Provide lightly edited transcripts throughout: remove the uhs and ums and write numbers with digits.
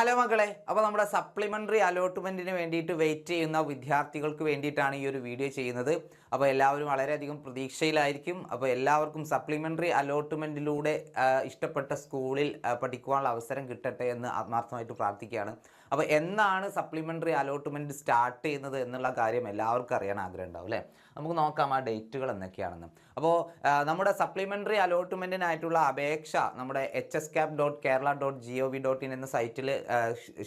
Hello മക്കളെ, അപ്പോൾ നമ്മുടെ സപ്ലിമെൻ്ററി അലോട്ട്മെൻറ്റിന് വേണ്ടിയിട്ട് വെയിറ്റ് ചെയ്യുന്ന വിദ്യാർത്ഥികൾക്ക് വേണ്ടിയിട്ടാണ് ഈ ഒരു വീഡിയോ ചെയ്യുന്നത്. അപ്പോൾ എല്ലാവരും വളരെയധികം പ്രതീക്ഷയിലായിരിക്കും. അപ്പോൾ എല്ലാവർക്കും സപ്ലിമെൻ്ററി അലോട്ട്മെൻറ്റിലൂടെ ഇഷ്ടപ്പെട്ട സ്കൂളിൽ പഠിക്കുവാനുള്ള അവസരം കിട്ടട്ടെ എന്ന് ആത്മാർത്ഥമായിട്ട് പ്രാർത്ഥിക്കുകയാണ്. അപ്പോൾ എന്നാണ് സപ്ലിമെൻ്ററി അലോട്ട്മെൻറ്റ് സ്റ്റാർട്ട് ചെയ്യുന്നത് എന്നുള്ള കാര്യം എല്ലാവർക്കും അറിയാൻ ആഗ്രഹം ഉണ്ടാവും അല്ലേ? നമുക്ക് നോക്കാം ആ ഡേറ്റുകൾ എന്തൊക്കെയാണെന്ന്. അപ്പോൾ നമ്മുടെ സപ്ലിമെൻ്ററി അലോട്ട്മെൻറ്റിനായിട്ടുള്ള അപേക്ഷ നമ്മുടെ hscap.kerala.gov.in എന്ന സൈറ്റിൽ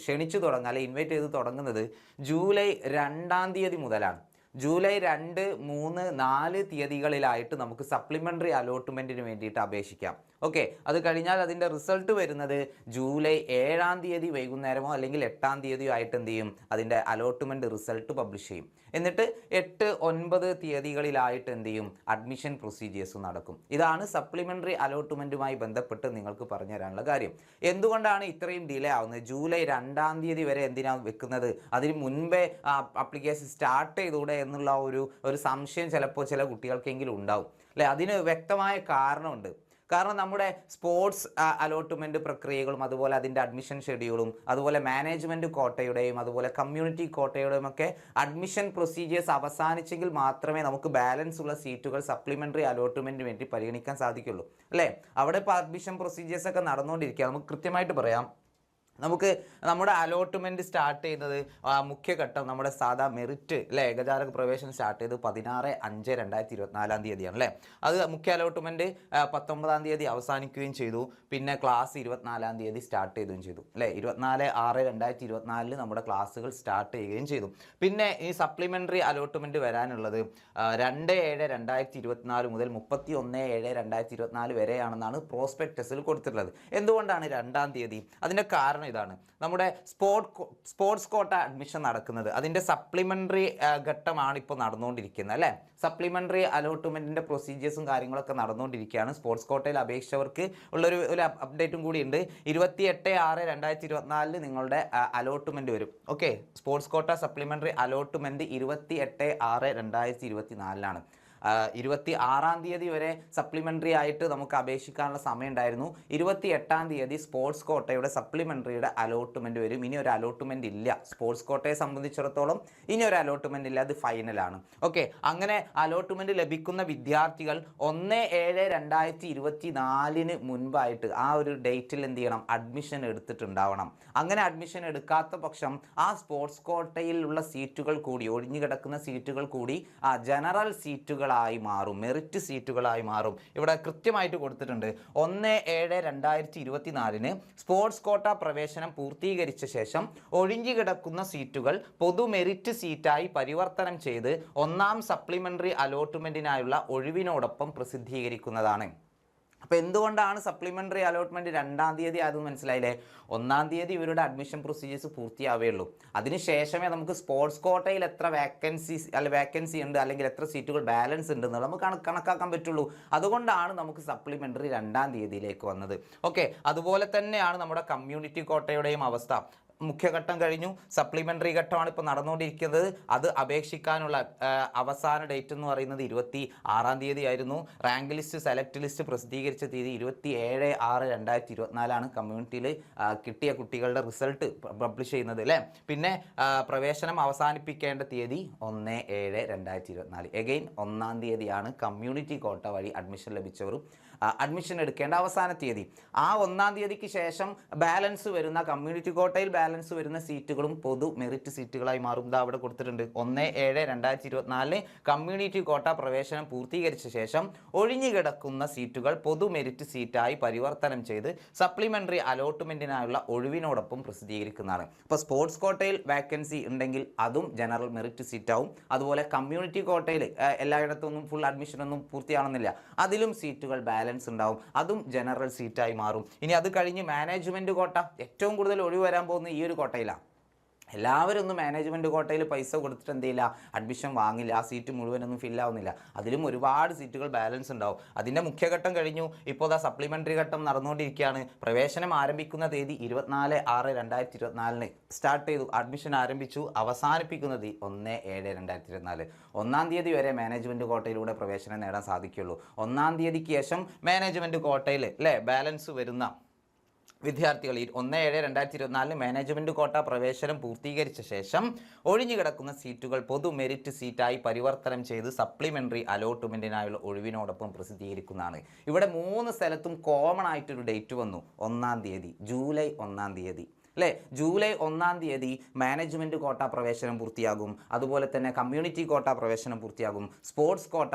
ക്ഷണിച്ചു തുടങ്ങുക അല്ലെങ്കിൽ ഇൻവൈറ്റ് ചെയ്ത് തുടങ്ങുന്നത് ജൂലൈ 2-ാം തീയതി മുതലാണ്. ജൂലൈ 2, 3, 4 തീയതികളിലായിട്ട് നമുക്ക് സപ്ലിമെൻ്ററി അലോട്ട്മെൻറ്റിന് വേണ്ടിയിട്ട് അപേക്ഷിക്കാം. ഓക്കെ, അത് കഴിഞ്ഞാൽ അതിൻ്റെ റിസൾട്ട് വരുന്നത് ജൂലൈ 7-ാം തീയതി വൈകുന്നേരമോ അല്ലെങ്കിൽ 8-ാം തീയതിയോ ആയിട്ട് എന്ത് ചെയ്യും, അതിൻ്റെ അലോട്ട്മെൻറ്റ് റിസൾട്ട് പബ്ലിഷ് ചെയ്യും. എന്നിട്ട് 8, 9 തീയതികളിലായിട്ട് എന്ത് ചെയ്യും, അഡ്മിഷൻ പ്രൊസീജിയേഴ്സ് നടക്കും. ഇതാണ് സപ്ലിമെൻ്ററി അലോട്ട്മെൻറ്റുമായി ബന്ധപ്പെട്ട് നിങ്ങൾക്ക് പറഞ്ഞു തരാനുള്ള കാര്യം. എന്തുകൊണ്ടാണ് ഇത്രയും ഡിലേ ആവുന്നത്? ജൂലൈ 2-ാം തീയതി വരെ എന്തിനാണ് വെക്കുന്നത്? അതിന് മുൻപേ ആപ്ലിക്കേഷൻ സ്റ്റാർട്ട് ചെയ്തുകൂടെ എന്നുള്ള ഒരു സംശയം ചിലപ്പോൾ ചില കുട്ടികൾക്കെങ്കിലും ഉണ്ടാവും അല്ലേ? അതിന് വ്യക്തമായ കാരണമുണ്ട്. കാരണം നമ്മുടെ സ്പോർട്സ് അലോട്ട്മെൻറ്റ് പ്രക്രിയകളും അതുപോലെ അതിൻ്റെ അഡ്മിഷൻ ഷെഡ്യൂളും അതുപോലെ മാനേജ്മെൻറ്റ് കോട്ടയുടെയും അതുപോലെ കമ്മ്യൂണിറ്റി കോട്ടയുടെയും ഒക്കെ അഡ്മിഷൻ പ്രൊസീജിയേഴ്സ് അവസാനിച്ചെങ്കിൽ മാത്രമേ നമുക്ക് ബാലൻസ് ഉള്ള സീറ്റുകൾ സപ്ലിമെൻ്ററി അലോട്ട്മെൻറ്റിന് വേണ്ടി പരിഗണിക്കാൻ സാധിക്കുള്ളൂ അല്ലേ? അവിടെ ഇപ്പോൾ അഡ്മിഷൻ പ്രൊസീജിയേഴ്സൊക്കെ നടന്നുകൊണ്ടിരിക്കുക. നമുക്ക് കൃത്യമായിട്ട് പറയാം, നമുക്ക് നമ്മുടെ അലോട്ട്മെൻറ്റ് സ്റ്റാർട്ട് ചെയ്യുന്നത് മുഖ്യഘട്ടം നമ്മുടെ സാധാ മെറിറ്റ് അല്ലേ, ഏകജാലക പ്രവേശനം സ്റ്റാർട്ട് ചെയ്ത് 16/5/2024 തീയതിയാണ് അല്ലേ? അത് മുഖ്യ അലോട്ട്മെൻറ്റ് 19-ാം തീയതി അവസാനിക്കുകയും ചെയ്തു. പിന്നെ ക്ലാസ് 24-ാം തീയതി സ്റ്റാർട്ട് ചെയ്യുകയും ചെയ്തു അല്ലേ? 24/6/2024 നമ്മുടെ ക്ലാസ്സുകൾ സ്റ്റാർട്ട് ചെയ്യുകയും ചെയ്തു. പിന്നെ ഈ സപ്ലിമെൻ്ററി അലോട്ട്മെൻറ്റ് വരാനുള്ളത് 2/7/2024 മുതൽ 31/7/2024 വരെയാണെന്നാണ് പ്രോസ്പെക്ടസിൽ കൊടുത്തിട്ടുള്ളത്. എന്തുകൊണ്ടാണ് 2-ാം തീയതി? അതിൻ്റെ കാരണം ഇതാണ്. നമ്മുടെ സ്പോർട്സ് കോട്ട അഡ്മിഷൻ നടക്കുന്നത് അതിൻ്റെ സപ്ലിമെൻ്ററി ഘട്ടമാണ് ഇപ്പോൾ നടന്നുകൊണ്ടിരിക്കുന്നത് അല്ലേ? സപ്ലിമെൻ്ററി അലോട്ട്മെൻറ്റിൻ്റെ പ്രൊസീജിയേഴ്സും കാര്യങ്ങളൊക്കെ നടന്നുകൊണ്ടിരിക്കുകയാണ്. സ്പോർട്സ് കോട്ടയിൽ അപേക്ഷിച്ചവർക്ക് ഉള്ളൊരു അപ്ഡേറ്റും കൂടി ഉണ്ട്. 28/6/2024 നിങ്ങളുടെ അലോട്ട്മെൻറ്റ് വരും. Okay, sports quota supplementary allotment 28/6/2024 26-ാം തീയതി വരെ സപ്ലിമെൻ്ററി ആയിട്ട് നമുക്ക് അപേക്ഷിക്കാനുള്ള സമയം ഉണ്ടായിരുന്നു. 28-ാം തീയതി സ്പോർട്സ് കോട്ടയുടെ സപ്ലിമെൻ്ററിയുടെ അലോട്ട്മെൻറ്റ് വരും. ഇനി ഒരു അലോട്ട്മെൻറ്റ് ഇല്ല സ്പോർട്സ് കോട്ടയെ സംബന്ധിച്ചിടത്തോളം, ഇനി ഒരു അലോട്ട്മെൻറ്റ് ഇല്ല, അത് ഫൈനലാണ്. ഓക്കെ, അങ്ങനെ അലോട്ട്മെൻറ്റ് ലഭിക്കുന്ന വിദ്യാർത്ഥികൾ 1/7/2024 മുൻപായിട്ട് ആ ഒരു ഡേറ്റിൽ എന്ത് ചെയ്യണം, അഡ്മിഷൻ എടുത്തിട്ടുണ്ടാവണം. അങ്ങനെ അഡ്മിഷൻ എടുക്കാത്ത പക്ഷം ആ സ്പോർട്സ് കോട്ടയിലുള്ള സീറ്റുകൾ കൂടി, ഒഴിഞ്ഞു കിടക്കുന്ന സീറ്റുകൾ കൂടി ജനറൽ സീറ്റുകൾ മാറും, മെറിറ്റ് സീറ്റുകളായി മാറും. ഇവിടെ കൃത്യമായിട്ട് കൊടുത്തിട്ടുണ്ട് 1/7/2024 സ്പോർട്സ് കോട്ട പ്രവേശനം പൂർത്തീകരിച്ച ശേഷം ഒഴിഞ്ഞു കിടക്കുന്ന സീറ്റുകൾ പൊതു മെറിറ്റ് സീറ്റായി പരിവർത്തനം ചെയ്ത് 1-ാം സപ്ലിമെൻ്ററി അലോട്ട്മെൻറ്റിനായുള്ള ഒഴിവിനോടൊപ്പം പ്രസിദ്ധീകരിക്കുന്നതാണ്. അപ്പോൾ എന്തുകൊണ്ടാണ് സപ്ലിമെൻ്ററി അലോട്ട്മെൻറ്റ് 2-ാം തീയതി ആയതെന്ന് മനസ്സിലായില്ലേ? 1-ാം തീയതി ഇവരുടെ അഡ്മിഷൻ പ്രൊസീജിയേഴ്സ് പൂർത്തിയാവുകയുള്ളൂ. അതിനുശേഷമേ നമുക്ക് സ്പോർട്സ് കോട്ടയിൽ എത്ര വേക്കൻസി ഉണ്ട് അല്ലെങ്കിൽ എത്ര സീറ്റുകൾ ബാലൻസ് ഉണ്ടെന്നുള്ളത് നമുക്ക് കണക്കാക്കാൻ പറ്റുള്ളൂ. അതുകൊണ്ടാണ് നമുക്ക് സപ്ലിമെൻ്ററി 2-ാം തീയതിയിലേക്ക് വന്നത്. ഓക്കെ, അതുപോലെ തന്നെയാണ് നമ്മുടെ കമ്മ്യൂണിറ്റി കോട്ടയുടെയും അവസ്ഥ. മുഖ്യഘട്ടം കഴിഞ്ഞു, സപ്ലിമെൻ്ററി ഘട്ടമാണ് ഇപ്പോൾ നടന്നുകൊണ്ടിരിക്കുന്നത്. അത് അപേക്ഷിക്കാനുള്ള അവസാന ഡേറ്റ് എന്ന് പറയുന്നത് 26-ാം തീയതി ആയിരുന്നു. റാങ്ക് ലിസ്റ്റ്, സെലക്ട് ലിസ്റ്റ് പ്രസിദ്ധീകരിച്ച തീയതി 27/6/2024 കമ്മ്യൂണിറ്റിയിൽ കിട്ടിയ കുട്ടികളുടെ റിസൾട്ട് പബ്ലിഷ് ചെയ്യുന്നത് അല്ലേ? പിന്നെ പ്രവേശനം അവസാനിപ്പിക്കേണ്ട തീയതി 1/7/2024. എഗെയിൻ 1-ാം തീയതിയാണ് കമ്മ്യൂണിറ്റി കോട്ട വഴി അഡ്മിഷൻ ലഭിച്ചവരും അഡ്മിഷൻ എടുക്കേണ്ട അവസാന തീയതി. ആ 1-ാം തീയതിക്ക് ശേഷം ബാലൻസ് വരുന്ന കമ്മ്യൂണിറ്റി കോട്ടയിൽ ബാലൻസ് വരുന്ന സീറ്റുകളും പൊതു മെറിറ്റ് സീറ്റുകളായി മാറും. ഇതാ അവിടെ കൊടുത്തിട്ടുണ്ട്. 1/7/2024 കമ്മ്യൂണിറ്റി കോട്ട പ്രവേശനം പൂർത്തീകരിച്ച ശേഷം ഒഴിഞ്ഞു കിടക്കുന്ന സീറ്റുകൾ പൊതു മെറിറ്റ് സീറ്റായി പരിവർത്തനം ചെയ്ത് സപ്ലിമെൻ്ററി അലോട്ട്മെൻറ്റിനായുള്ള ഒഴിവിനോടൊപ്പം പ്രസിദ്ധീകരിക്കുന്നതാണ്. ഇപ്പോൾ സ്പോർട്സ് കോട്ടയിൽ വാക്കൻസി ഉണ്ടെങ്കിൽ അതും ജനറൽ മെറിറ്റ് സീറ്റാവും. അതുപോലെ കമ്മ്യൂണിറ്റി കോട്ടയിൽ എല്ലായിടത്തൊന്നും ഫുൾ അഡ്മിഷനൊന്നും പൂർത്തിയാണെന്നില്ല, അതിലും സീറ്റുകൾ ബാലൻസ് ഉണ്ടാവും, അതും ജനറൽ സീറ്റായി മാറും. ഇനി അത് കഴിഞ്ഞ് മാനേജ്മെൻറ്റ് കോട്ട, ഏറ്റവും കൂടുതൽ ഒഴിവ് വരാൻ പോകുന്ന ഈ ഒരു കോട്ടയിലാണ്. എല്ലാവരും ഒന്നും മാനേജ്മെൻറ്റ് കോട്ടയിൽ പൈസ കൊടുത്തിട്ട് എന്ത് ചെയ്യില്ല, അഡ്മിഷൻ വാങ്ങില്ല, ആ സീറ്റ് മുഴുവനൊന്നും ഫില്ലാവുന്നില്ല. അതിലും ഒരുപാട് സീറ്റുകൾ ബാലൻസ് ഉണ്ടാവും. അതിൻ്റെ മുഖ്യഘട്ടം കഴിഞ്ഞു, ഇപ്പോൾ സപ്ലിമെൻ്ററി ഘട്ടം നടന്നുകൊണ്ടിരിക്കുകയാണ്. പ്രവേശനം ആരംഭിക്കുന്ന തീയതി 24/6/2024 സ്റ്റാർട്ട് ചെയ്തു, അഡ്മിഷൻ ആരംഭിച്ചു. അവസാനിപ്പിക്കുന്നത് 1/7/2024. 1-ാം തീയതി വരെ മാനേജ്മെൻറ്റ് കോട്ടയിലൂടെ പ്രവേശനം നേടാൻ സാധിക്കുള്ളൂ. 1-ാം തീയതിക്ക് ശേഷം മാനേജ്മെൻറ്റ് കോട്ടയിൽ അല്ലേ ബാലൻസ് വരുന്ന വിദ്യാർത്ഥികൾ 1/7/2024 മാനേജ്മെന്റ് കോട്ട പ്രവേശനം പൂർത്തീകരിച്ച ശേഷം ഒഴിഞ്ഞുകിടക്കുന്ന സീറ്റുകൾ പൊതു മെറിറ്റ് സീറ്റായി പരിവർത്തനം ചെയ്ത് സപ്ലിമെന്ററി അലോട്ട്മെന്റിനായുള്ള ഒഴിവിനോടൊപ്പം പ്രസിദ്ധീകരിക്കുന്നതാണ്. ഇവിടെ 3 സ്ഥലത്തും കോമൺ ആയിട്ടൊരു ഡേറ്റ് വന്നു, 1-ാം തീയതി, ജൂലൈ 1-ാം തീയതി അല്ലേ. ജൂലൈ 1-ാം തീയതി മാനേജ്മെൻറ്റ് കോട്ട പ്രവേശനം പൂർത്തിയാകും, അതുപോലെ തന്നെ കമ്മ്യൂണിറ്റി കോട്ട പ്രവേശനം പൂർത്തിയാകും, സ്പോർട്സ് കോട്ട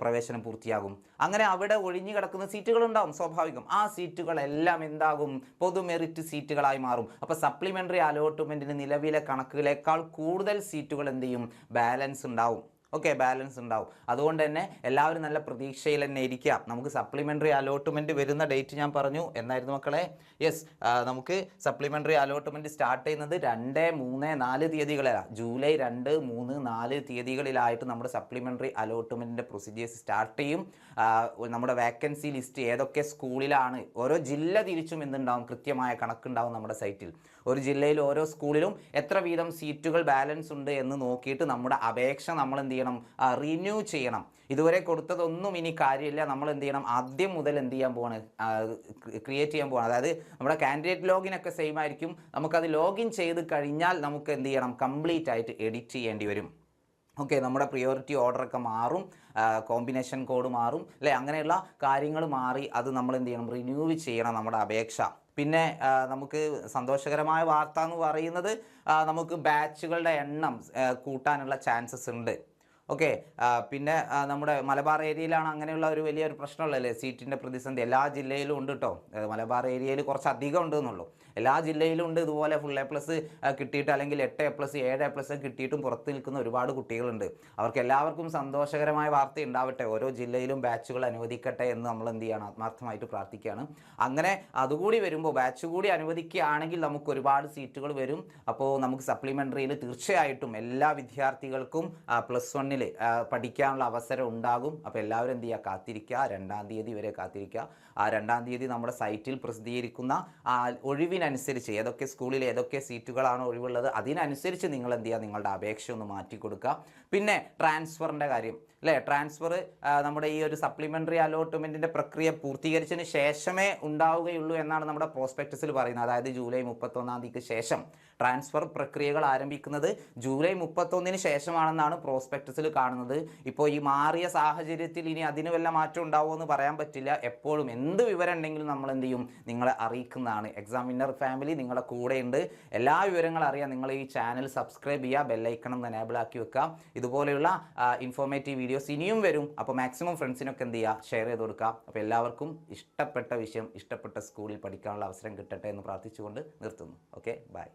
പ്രവേശനം പൂർത്തിയാകും. അങ്ങനെ അവിടെ ഒഴിഞ്ഞു കിടക്കുന്ന സീറ്റുകളുണ്ടാവും, സ്വാഭാവികം. ആ സീറ്റുകളെല്ലാം എന്താകും, പൊതു മെറിറ്റ് സീറ്റുകളായി മാറും. അപ്പോൾ സപ്ലിമെൻ്ററി അലോട്ട്മെൻറ്റിന് നിലവിലെ കണക്കുകളേക്കാൾ കൂടുതൽ സീറ്റുകൾ എന്ത് ചെയ്യും, ബാലൻസ് ഉണ്ടാവും. ഓക്കെ, ബാലൻസ് ഉണ്ടാവും. അതുകൊണ്ട് തന്നെ എല്ലാവരും നല്ല പ്രതീക്ഷയിൽ തന്നെ ഇരിക്കുക. നമുക്ക് സപ്ലിമെൻ്ററി അലോട്ട്മെൻറ്റ് വരുന്ന ഡേറ്റ് ഞാൻ പറഞ്ഞു എന്നായിരുന്നു മക്കളെ. യെസ്, നമുക്ക് സപ്ലിമെൻ്ററി അലോട്ട്മെൻറ്റ് സ്റ്റാർട്ട് ചെയ്യുന്നത് 2, 3, 4 തീയതികളിലാണ്. ജൂലൈ 2, 3, 4 തീയതികളിലായിട്ട് നമ്മുടെ സപ്ലിമെൻ്ററി അലോട്ട്മെൻറ്റിൻ്റെ പ്രൊസീജിയേഴ്സ് സ്റ്റാർട്ട് ചെയ്യും. നമ്മുടെ വേക്കൻസി ലിസ്റ്റ് ഏതൊക്കെ സ്കൂളിലാണ്, ഓരോ ജില്ല തിരിച്ചും എന്തുണ്ടാവും, കൃത്യമായ കണക്കുണ്ടാവും നമ്മുടെ സൈറ്റിൽ. ഒരു ജില്ലയിൽ ഓരോ സ്കൂളിലും എത്ര വീതം സീറ്റുകൾ ബാലൻസ് ഉണ്ട് എന്ന് നോക്കിയിട്ട് നമ്മുടെ അപേക്ഷ നമ്മൾ എന്ത് ചെയ്യണം, റിന്യൂ ചെയ്യണം. ഇതുവരെ കൊടുത്തതൊന്നും ഇനി കാര്യമില്ല, നമ്മൾ എന്ത് ചെയ്യണം, ആദ്യം മുതൽ എന്ത് ചെയ്യാൻ പോവാണ്, ക്രിയേറ്റ് ചെയ്യാൻ പോവാണ്. അതായത് നമ്മുടെ കാൻഡിഡേറ്റ് ലോഗിനൊക്കെ സെയിം ആയിരിക്കും. നമുക്കത് ലോഗിൻ ചെയ്ത് കഴിഞ്ഞാൽ നമുക്ക് എന്ത് ചെയ്യണം, കംപ്ലീറ്റ് ആയിട്ട് എഡിറ്റ് ചെയ്യേണ്ടി വരും. ഓക്കെ, നമ്മുടെ പ്രിയോറിറ്റി ഓർഡറൊക്കെ മാറും, കോമ്പിനേഷൻ കോഡ് മാറും അല്ലേ, അങ്ങനെയുള്ള കാര്യങ്ങൾ മാറി അത് നമ്മൾ എന്ത് ചെയ്യണം, റിന്യൂ ചെയ്യണം നമ്മുടെ അപേക്ഷ. പിന്നെ നമുക്ക് സന്തോഷകരമായ വാർത്ത എന്ന് പറയുന്നത് നമുക്ക് ബാച്ചുകളുടെ എണ്ണം കൂട്ടാനുള്ള ചാൻസസ് ഉണ്ട്. ഓക്കെ, പിന്നെ നമ്മുടെ മലബാർ ഏരിയയിലാണ് അങ്ങനെയുള്ള ഒരു വലിയൊരു പ്രശ്നമുള്ളതല്ലേ, സീറ്റിൻ്റെ പ്രതിസന്ധി എല്ലാ ജില്ലയിലും ഉണ്ട് കേട്ടോ. മലബാർ ഏരിയയിൽ കുറച്ച് അധികം ഉണ്ടെന്നുള്ളൂ, എല്ലാ ജില്ലയിലും ഉണ്ട് ഇതുപോലെ ഫുൾ A+ കിട്ടിയിട്ട്, അല്ലെങ്കിൽ 8A+, 7A+ കിട്ടിയിട്ടും പുറത്ത് നിൽക്കുന്ന ഒരുപാട് കുട്ടികളുണ്ട്. അവർക്ക് എല്ലാവർക്കും സന്തോഷകരമായ വാർത്ത ഉണ്ടാവട്ടെ, ഓരോ ജില്ലയിലും ബാച്ചുകൾ അനുവദിക്കട്ടെ എന്ന് നമ്മൾ എന്ത് ചെയ്യണം, ആത്മാർത്ഥമായിട്ട് പ്രാർത്ഥിക്കുകയാണ്. അങ്ങനെ അതുകൂടി വരുമ്പോൾ, ബാച്ച് കൂടി അനുവദിക്കുകയാണെങ്കിൽ നമുക്ക് ഒരുപാട് സീറ്റുകൾ വരും. അപ്പോൾ നമുക്ക് സപ്ലിമെൻ്ററിയിൽ തീർച്ചയായിട്ടും എല്ലാ വിദ്യാർത്ഥികൾക്കും +1 പഠിക്കാനുള്ള അവസരം ഉണ്ടാകും. അപ്പോൾ എല്ലാവരും എന്ത് ചെയ്യുക, കാത്തിരിക്കുക, 2-ാം തീയതി വരെ കാത്തിരിക്കുക. ആ 2-ാം തീയതി നമ്മുടെ സൈറ്റിൽ പ്രസിദ്ധീകരിക്കുന്ന ഒഴിവിനനുസരിച്ച് ഏതൊക്കെ സ്കൂളിൽ ഏതൊക്കെ സീറ്റുകളാണ് ഒഴിവുള്ളത് അതിനനുസരിച്ച് നിങ്ങൾ എന്ത് ചെയ്യുക, നിങ്ങളുടെ അപേക്ഷ ഒന്ന് മാറ്റി കൊടുക്കുക. പിന്നെ ട്രാൻസ്ഫറിൻ്റെ കാര്യം അല്ലേ, ട്രാൻസ്ഫർ നമ്മുടെ ഈ ഒരു സപ്ലിമെൻ്ററി അലോട്ട്മെൻറ്റിൻ്റെ പ്രക്രിയ പൂർത്തീകരിച്ചതിന് ശേഷമേ ഉണ്ടാവുകയുള്ളൂ എന്നാണ് നമ്മുടെ പ്രോസ്പെക്ടസിൽ പറയുന്നത്. അതായത് ജൂലൈ 31-ാം തീയതിക്ക് ശേഷം ട്രാൻസ്ഫർ പ്രക്രിയകൾ ആരംഭിക്കുന്നത് ജൂലൈ 31-ന് ശേഷമാണെന്നാണ് പ്രോസ്പെക്ടസിൽ കാണുന്നത്. ഇപ്പോൾ ഈ മാറിയ സാഹചര്യത്തിൽ ഇനി അതിന് വല്ല മാറ്റം ഉണ്ടാവുമോ എന്ന് പറയാൻ പറ്റില്ല. എപ്പോഴും എന്ത് വിവരം ഉണ്ടെങ്കിലും നമ്മൾ എന്ത് ചെയ്യും, നിങ്ങളെ അറിയിക്കുന്നതാണ്. എക്സാം വിന്നർ ഫാമിലി നിങ്ങളുടെ കൂടെയുണ്ട്, എല്ലാ വിവരങ്ങളും അറിയാം. നിങ്ങൾ ഈ ചാനൽ സബ്സ്ക്രൈബ് ചെയ്യുക, ബെല്ലൈക്കണം എനേബിൾ ആക്കി വെക്കുക. ഇതുപോലെയുള്ള ഇൻഫോർമേറ്റീവ് വീഡിയോസ് ഇനിയും വരും. അപ്പോൾ മാക്സിമം ഫ്രണ്ട്സിനൊക്കെ എന്ത് ചെയ്യുക, ഷെയർ ചെയ്ത് കൊടുക്കുക. അപ്പോൾ എല്ലാവർക്കും ഇഷ്ടപ്പെട്ട വിഷയം ഇഷ്ടപ്പെട്ട സ്കൂളിൽ പഠിക്കാനുള്ള അവസരം കിട്ടട്ടെ എന്ന് പ്രാർത്ഥിച്ചുകൊണ്ട് നിർത്തുന്നു. Okay, by.